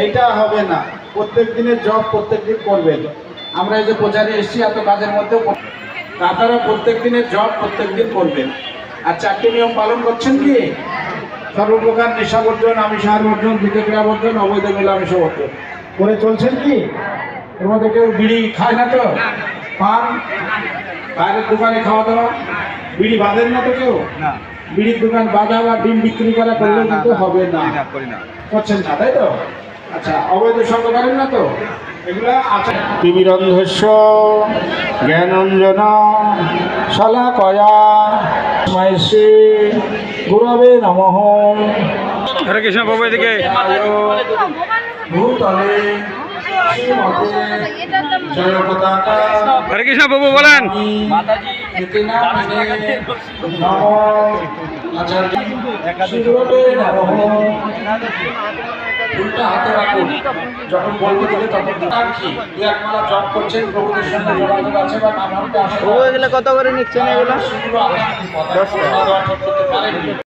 এইটা হবে না। প্রত্যেক দিনের জব প্রত্যেক দিন করবেন। আমরা এই যে প্রচারে এসেছি এত কাজের মধ্যেও আপনারা প্রত্যেক দিনের জব প্রত্যেক দিন করবেন। আর 4টি নিয়ম পালন করছেন কি? সর্বপ্রকার নেশা বর্জন, আমিষাহার বর্জন, দ্বিতীয় বর্জন, অবৈধ মেলামেশা বর্জন করে চলছেন কি? এর মধ্যে কেউ বিড়ি খায় না তো? পান, বাইরের দোকানে খাওয়া দাওয়া, বিড়ি বাঁধেন না তো কেউ? না। বিড়ির দোকান বাঁধা বা ডিম বিক্রি করা করলেও কিন্তু হবে না, করছেন না, তাই তো? আচ্ছা, অবৈধ সঙ্গ করেন না তো? এগুলা আছে। তিমিরন্ধস্য জ্ঞানঞ্জন শলাকয়া তস্मै গুরবে নমঃ। হরে কৃষ্ণ বাবু এদিকে। ভূতলে জয় পতাকা। হরে কৃষ্ণ বাবু বলেন। উল্টা হাতে রাখুন, যখন বলবো দিলে তখন রাখি। দু এক মালা জপ করছেন, প্রভুদের সঙ্গে যোগাযোগ আছে বা নাম হাতে আসে। কত করে নিচ্ছেন এগুলো? 10 টাকা।